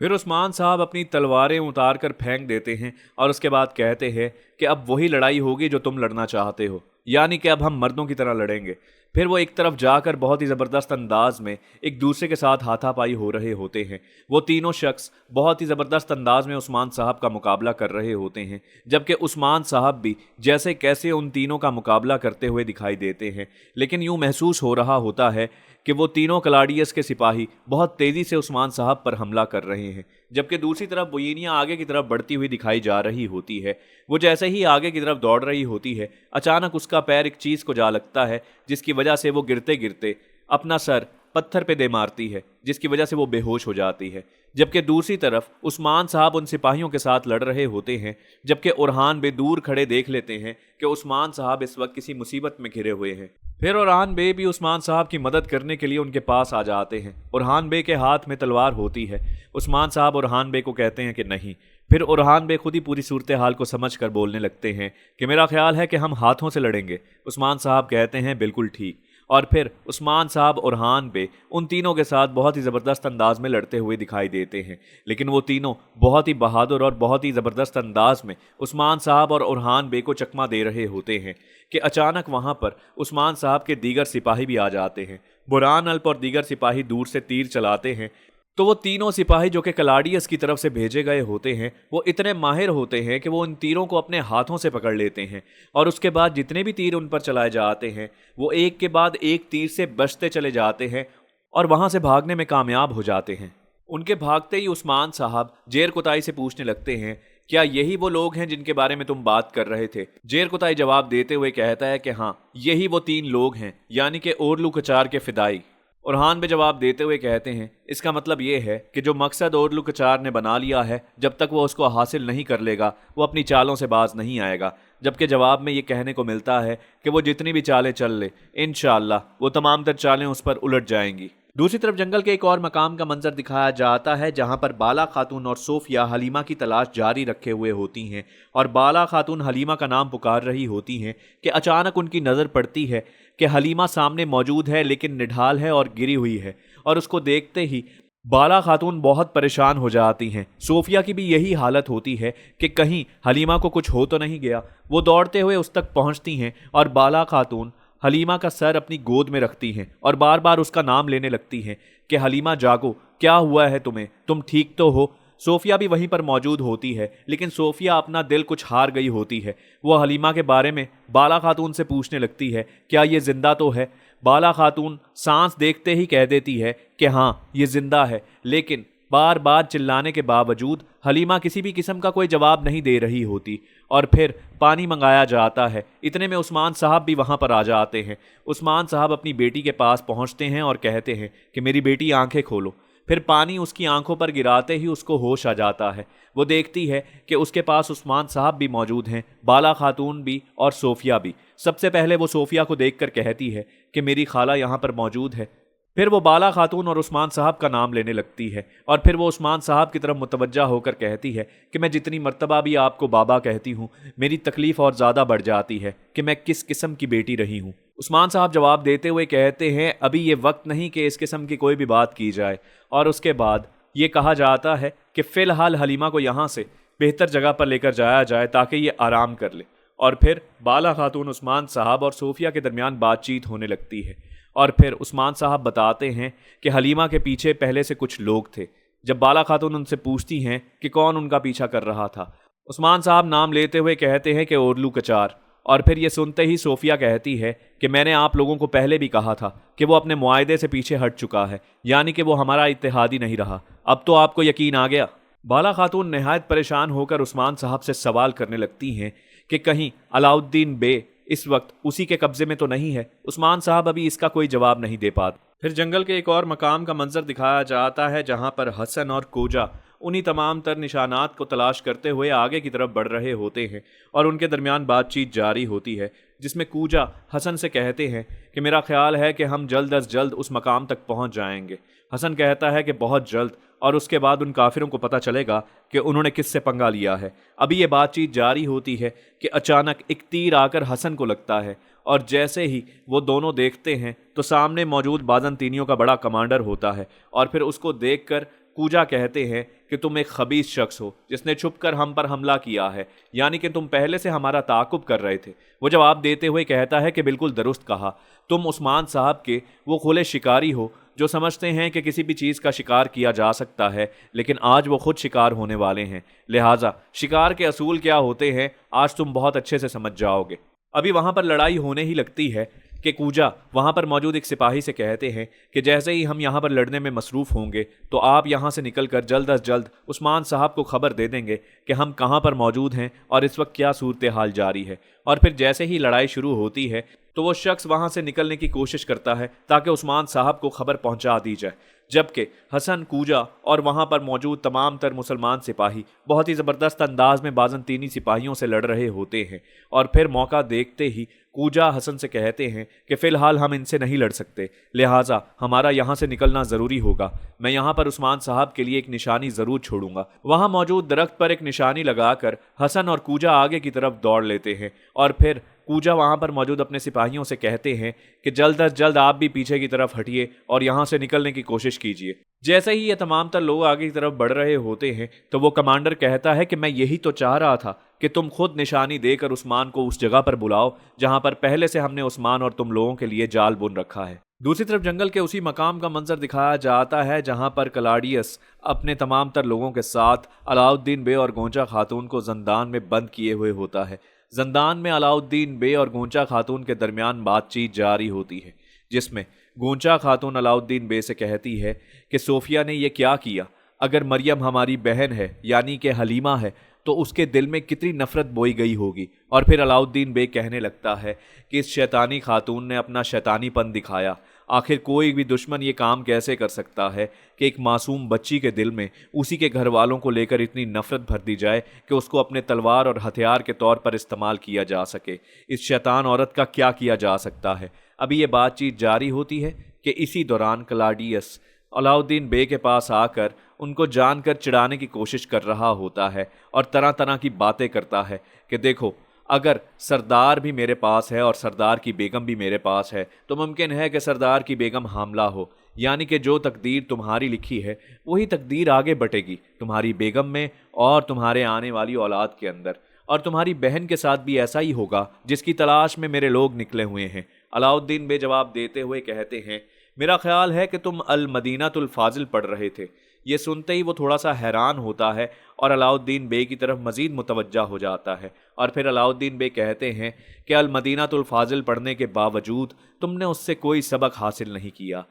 फिर उस्मान साहब अपनी तलवारें उतार कर फेंक देते हैं और उसके बाद कहते हैं कि अब वही लड़ाई होगी जो तुम लड़ना चाहते हो, यानी कि अब हम मर्दों की तरह लड़ेंगे। फिर वो एक तरफ जाकर बहुत ही ज़बरदस्त अंदाज में एक दूसरे के साथ हाथापाई हो रहे होते हैं। वो तीनों शख्स बहुत ही ज़बरदस्त अंदाज में उस्मान साहब का मुकाबला कर रहे होते हैं, जबकि उस्मान साहब भी जैसे कैसे उन तीनों का मुकाबला करते हुए दिखाई देते हैं। लेकिन यूँ महसूस हो रहा होता है कि वो तीनों कलाडियस के सिपाही बहुत तेज़ी से उस्मान साहब पर हमला कर रहे हैं, जबकि दूसरी तरफ बुयेनिया आगे की तरफ बढ़ती हुई दिखाई जा रही होती है। वो जैसे ही आगे की तरफ दौड़ रही होती है, अचानक उसका पैर एक चीज़ को जा लगता है, जिसकी वजह से वो गिरते गिरते अपना सर पत्थर पे दे मारती है, जिसकी वजह से वो बेहोश हो जाती है। जबकि दूसरी तरफ उस्मान साहब उन सिपाहियों के साथ लड़ रहे होते हैं, जबकि उरहान बे दूर खड़े देख लेते हैं कि उस्मान साहब इस वक्त किसी मुसीबत में घिरे हुए हैं। फिर उरहान बे भी उस्मान साहब की मदद करने के लिए उनके पास आ जाते हैं। उरहान बे के हाथ में तलवार होती है। उस्मान साहब उरहान बे को कहते हैं कि नहीं। फिर उरहान बे खुद ही पूरी सूरत हाल को समझ कर बोलने लगते हैं कि मेरा ख्याल है कि हम हाथों से लड़ेंगे। उस्मान साहब कहते हैं बिल्कुल ठीक। और फिर उस्मान साहब उरहान बे उन तीनों के साथ बहुत ही ज़बरदस्त अंदाज में लड़ते हुए दिखाई देते हैं। लेकिन वो तीनों बहुत ही बहादुर और बहुत ही ज़बरदस्त अंदाज में उस्मान साहब और उरहान बे को चकमा दे रहे होते हैं कि अचानक वहाँ पर उस्मान साहब के दीगर सिपाही भी आ जाते हैं। बुरहान अल्प और दीगर सिपाही दूर से तीर चलाते हैं, तो वो तीनों सिपाही जो कि कलाडियस की तरफ से भेजे गए होते हैं, वो इतने माहिर होते हैं कि वो इन तीरों को अपने हाथों से पकड़ लेते हैं और उसके बाद जितने भी तीर उन पर चलाए जाते हैं वो एक के बाद एक तीर से बचते चले जाते हैं और वहाँ से भागने में कामयाब हो जाते हैं। उनके भागते ही उस्मान साहब जेर कुताई से पूछने लगते हैं, क्या यही वो लोग हैं जिनके बारे में तुम बात कर रहे थे? जेर कुताई जवाब देते हुए कहता है कि हाँ, यही वो तीन लोग हैं, यानी कि ओरलू कचार के फिदाई। उरहान बे जवाब देते हुए कहते हैं, इसका मतलब ये है कि जो मकसद ओरलू कचार ने बना लिया है, जब तक वो उसको हासिल नहीं कर लेगा वो अपनी चालों से बाज नहीं आएगा। जबकि जवाब में ये कहने को मिलता है कि वो जितनी भी चालें चल ले, इंशाअल्लाह वो तमाम तर चालें उस पर उलट जाएंगी। दूसरी तरफ जंगल के एक और मकाम का मंजर दिखाया जाता है, जहां पर बाला खातून और सोफिया हलीमा की तलाश जारी रखे हुए होती हैं और बाला खातून हलीमा का नाम पुकार रही होती हैं कि अचानक उनकी नज़र पड़ती है कि हलीमा सामने मौजूद है, लेकिन निढाल है और गिरी हुई है। और उसको देखते ही बाला खातून बहुत परेशान हो जाती हैं। सोफिया की भी यही हालत होती है कि कहीं हलीमा को कुछ हो तो नहीं गया। वो दौड़ते हुए उस तक पहुंचती हैं और बाला खातून हलीमा का सर अपनी गोद में रखती हैं और बार बार उसका नाम लेने लगती हैं कि हलीमा जागो, क्या हुआ है तुम्हें, तुम ठीक तो हो? सोफिया भी वहीं पर मौजूद होती है, लेकिन सोफिया अपना दिल कुछ हार गई होती है। वो हलीमा के बारे में बाला खातून से पूछने लगती है, क्या ये जिंदा तो है? बाला खातून सांस देखते ही कह देती है कि हाँ, ये जिंदा है, लेकिन बार बार चिल्लाने के बावजूद हलीमा किसी भी किस्म का कोई जवाब नहीं दे रही होती। और फिर पानी मंगाया जाता है। इतने में उस्मान साहब भी वहाँ पर आ जाते हैं। उस्मान साहब अपनी बेटी के पास पहुँचते हैं और कहते हैं कि मेरी बेटी आंखें खोलो। फिर पानी उसकी आंखों पर गिराते ही उसको होश आ जाता है। वो देखती है कि उसके पास उस्मान साहब भी मौजूद हैं, बाला खातून भी और सोफिया भी। सबसे पहले वो सोफिया को देखकर कहती है कि मेरी खाला यहाँ पर मौजूद है। फिर वो बाला खातून और उस्मान साहब का नाम लेने लगती है और फिर वो उस्मान साहब की तरफ मुतवज्जा होकर कहती है कि मैं जितनी मर्तबा भी आपको बाबा कहती हूँ, मेरी तकलीफ़ और ज़्यादा बढ़ जाती है कि मैं किस किस्म की बेटी रही हूँ। उस्मान साहब जवाब देते हुए कहते हैं, अभी ये वक्त नहीं कि इस किस्म की कोई भी बात की जाए। और उसके बाद ये कहा जाता है कि फ़िलहाल हलीमा को यहाँ से बेहतर जगह पर लेकर जाया जाए ताकि ये आराम कर ले। और फिर बाला खातून, उस्मान साहब और सोफिया के दरमियान बातचीत होने लगती है। और फिर उस्मान साहब बताते हैं कि हलीमा के पीछे पहले से कुछ लोग थे। जब बाला खातून उनसे पूछती हैं कि कौन उनका पीछा कर रहा था, उस्मान साहब नाम लेते हुए कहते हैं कि ओरलू कचार। और फिर ये सुनते ही सोफिया कहती है कि मैंने आप लोगों को पहले भी कहा था कि वो अपने मुआहदे से पीछे हट चुका है, यानी कि वो हमारा इत्तेहादी नहीं रहा। अब तो आपको यकीन आ गया। बाला खातून नहायत परेशान होकर उस्मान साहब से सवाल करने लगती हैं कि कहीं अलाउद्दीन बे इस वक्त उसी के कब्जे में तो नहीं है। उस्मान साहब अभी इसका कोई जवाब नहीं दे पाते। फिर जंगल के एक और मकाम का मंजर दिखाया जाता है, जहां पर हसन और कोजा उन्हीं तमाम तर निशानात को तलाश करते हुए आगे की तरफ बढ़ रहे होते हैं और उनके दरमियान बातचीत जारी होती है, जिसमें कूजा हसन से कहते हैं कि मेरा ख्याल है कि हम जल्द अज जल्द उस मकाम तक पहुंच जाएंगे। हसन कहता है कि बहुत जल्द, और उसके बाद उन काफिरों को पता चलेगा कि उन्होंने किससे पंगा लिया है। अभी ये बातचीत जारी होती है कि अचानक एक तीर आकर हसन को लगता है और जैसे ही वो दोनों देखते हैं तो सामने मौजूद बाज़ंतीनियों का बड़ा कमांडर होता है और फिर उसको देखकर کوجا کہتے ہیں کہ تم ایک خبیث شخص ہو جس نے چھپ کر ہم پر حملہ کیا ہے، یعنی کہ تم پہلے سے ہمارا تعاقب کر رہے تھے۔ وہ جواب دیتے ہوئے کہتا ہے کہ بالکل درست کہا، تم عثمان صاحب کے وہ کھلے شکاری ہو جو سمجھتے ہیں کہ کسی بھی چیز کا شکار کیا جا سکتا ہے، لیکن آج وہ خود شکار ہونے والے ہیں۔ لہٰذا شکار کے اصول کیا ہوتے ہیں آج تم بہت اچھے سے سمجھ جاؤ گے۔ ابھی وہاں پر لڑائی ہونے ہی لگتی ہے کہ کوجا وہاں پر موجود ایک سپاہی سے کہتے ہیں کہ جیسے ہی ہم یہاں پر لڑنے میں مصروف ہوں گے تو آپ یہاں سے نکل کر جلد از جلد عثمان صاحب کو خبر دے دیں گے کہ ہم کہاں پر موجود ہیں اور اس وقت کیا صورتحال جاری ہے، اور پھر جیسے ہی لڑائی شروع ہوتی ہے تو وہ شخص وہاں سے نکلنے کی کوشش کرتا ہے تاکہ عثمان صاحب کو خبر پہنچا دی جائے، جبکہ حسن، کوجا اور وہاں پر موجود تمام تر مسلمان سپاہی بہت ہی زبردست انداز میں بازنطینی سپاہیوں سے لڑ رہے ہوتے ہیں، اور پھر موقع دیکھتے ہی کوجا حسن سے کہتے ہیں کہ فی الحال ہم ان سے نہیں لڑ سکتے، لہٰذا ہمارا یہاں سے نکلنا ضروری ہوگا۔ میں یہاں پر عثمان صاحب کے لیے ایک نشانی ضرور چھوڑوں گا۔ وہاں موجود درخت پر ایک نشانی لگا کر حسن اور کوجا آگے کی طرف دوڑ لیتے ہیں، اور پھر کوجا وہاں پر موجود اپنے سپاہیوں سے کہتے ہیں کہ جلد از جلد آپ بھی پیچھے کی طرف ہٹیے اور یہاں سے نکلنے کی کوشش کیجیے۔ جیسے ہی یہ تمام تر لوگ آگے کی طرف بڑھ رہے ہوتے ہیں تو وہ کمانڈر کہتا ہے کہ میں یہی تو چاہ رہا تھا کہ تم خود نشانی دے کر عثمان کو اس جگہ پر بلاؤ جہاں پر پہلے سے ہم نے عثمان اور تم لوگوں کے لیے جال بن رکھا ہے۔ دوسری طرف جنگل کے اسی مقام کا منظر دکھایا جاتا ہے جہاں پر کلاڈیس اپنے تمام تر لوگوں کے ساتھ علاؤالدین بے اور گونچا خاتون کو زندان میں بند کیے ہوئے ہوتا ہے۔ زندان میں علاؤالدین بے اور گونچا خاتون کے درمیان بات چیت جاری ہوتی ہے، جس میں گونچا خاتون علاؤالدین بے سے کہتی ہے کہ صوفیہ نے یہ کیا کیا؟ اگر مریم ہماری بہن ہے یعنی کہ حلیمہ ہے تو اس کے دل میں کتنی نفرت بوئی گئی ہوگی۔ اور پھر علاؤالدین بے کہنے لگتا ہے کہ اس شیطانی خاتون نے اپنا شیطانی پن دکھایا۔ آخر کوئی بھی دشمن یہ کام کیسے کر سکتا ہے کہ ایک معصوم بچی کے دل میں اسی کے گھر والوں کو لے کر اتنی نفرت بھر دی جائے کہ اس کو اپنے تلوار اور ہتھیار کے طور پر استعمال کیا جا سکے؟ اس شیطان عورت کا کیا کیا جا سکتا ہے؟ ابھی یہ بات چیت جاری ہوتی ہے کہ اسی دوران کلاڈیس علاؤالدین بے کے پاس آ کر ان کو جان کر چڑھانے کی کوشش کر رہا ہوتا ہے اور طرح طرح کی باتیں کرتا ہے کہ دیکھو، اگر سردار بھی میرے پاس ہے اور سردار کی بیگم بھی میرے پاس ہے تو ممکن ہے کہ سردار کی بیگم حاملہ ہو، یعنی کہ جو تقدیر تمہاری لکھی ہے وہی تقدیر آگے بٹے گی تمہاری بیگم میں اور تمہارے آنے والی اولاد کے اندر، اور تمہاری بہن کے ساتھ بھی ایسا ہی ہوگا جس کی تلاش میں میرے لوگ نکلے ہوئے ہیں۔ علاؤالدین بے جواب دیتے ہوئے کہتے ہیں میرا خیال ہے کہ تم المدینۃ الفاضل پڑھ رہے تھے۔ یہ سنتے ہی وہ تھوڑا سا حیران ہوتا ہے اور علاؤالدین بے کی طرف مزید متوجہ ہو جاتا ہے، اور پھر علاؤالدین بے کہتے ہیں کہ المدینۃ الفاضل پڑھنے کے باوجود تم نے اس سے کوئی سبق حاصل نہیں کیا۔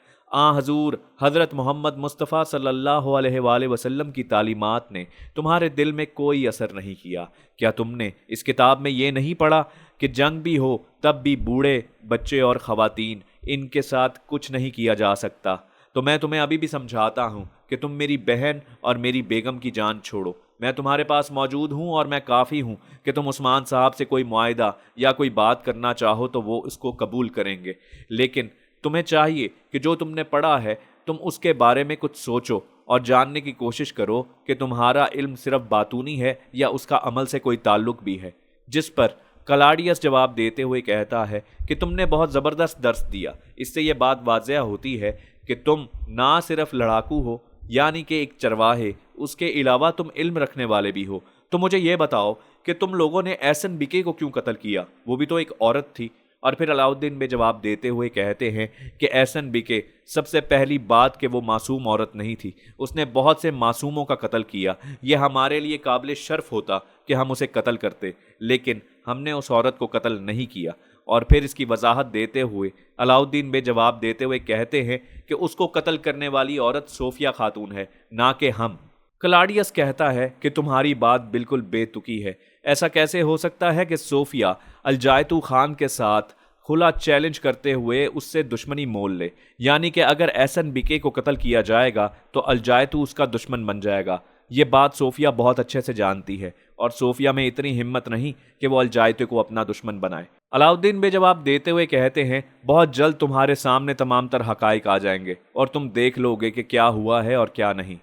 حضور حضرت محمد مصطفیٰ صلی اللہ علیہ وآلہ وسلم کی تعلیمات نے تمہارے دل میں کوئی اثر نہیں کیا۔ کیا تم نے اس کتاب میں یہ نہیں پڑھا کہ جنگ بھی ہو تب بھی بوڑھے، بچے اور خواتین ان کے ساتھ کچھ نہیں کیا جا سکتا؟ تو میں تمہیں ابھی بھی سمجھاتا ہوں کہ تم میری بہن اور میری بیگم کی جان چھوڑو۔ میں تمہارے پاس موجود ہوں اور میں کافی ہوں کہ تم عثمان صاحب سے کوئی معاہدہ یا کوئی بات کرنا چاہو تو وہ اس کو قبول کریں گے، لیکن تمہیں چاہیے کہ جو تم نے پڑھا ہے تم اس کے بارے میں کچھ سوچو اور جاننے کی کوشش کرو کہ تمہارا علم صرف باطونی ہے یا اس کا عمل سے کوئی تعلق بھی ہے۔ جس پر کلاڈیس جواب دیتے ہوئے کہتا ہے کہ تم نے بہت زبردست درس دیا۔ اس سے یہ بات واضح ہوتی ہے کہ تم نہ صرف لڑاکو ہو یعنی کہ ایک چرواہے، اس کے علاوہ تم علم رکھنے والے بھی ہو۔ تو مجھے یہ بتاؤ کہ تم لوگوں نے ایسن بکے کو کیوں قتل کیا؟ وہ بھی تو ایک عورت تھی۔ اور پھر علاؤالدین بے جواب دیتے ہوئے کہتے ہیں کہ ایسن بکے سب سے پہلی بات کہ وہ معصوم عورت نہیں تھی، اس نے بہت سے معصوموں کا قتل کیا۔ یہ ہمارے لیے قابل شرف ہوتا کہ ہم اسے قتل کرتے، لیکن ہم نے اس عورت کو قتل نہیں کیا۔ اور پھر اس کی وضاحت دیتے ہوئے علاؤالدین بے جواب دیتے ہوئے کہتے ہیں کہ اس کو قتل کرنے والی عورت صوفیہ خاتون ہے، نہ کہ ہم۔ کلاڈیس کہتا ہے کہ تمہاری بات بالکل بے تکی ہے۔ ایسا کیسے ہو سکتا ہے کہ صوفیہ الجائتو خان کے ساتھ کھلا چیلنج کرتے ہوئے اس سے دشمنی مول لے؟ یعنی کہ اگر ایسن بکے کو قتل کیا جائے گا تو الجائتو اس کا دشمن بن جائے گا۔ یہ بات صوفیہ بہت اچھے سے جانتی ہے اور صوفیہ میں اتنی ہمت نہیں کہ وہ الجائتو کو اپنا دشمن بنائے۔ علاؤالدین بے جواب دیتے ہوئے کہتے ہیں بہت جلد تمہارے سامنے تمام تر حقائق آ جائیں گے اور تم دیکھ لو گے کہ کیا ہوا ہے اور کیا نہیں۔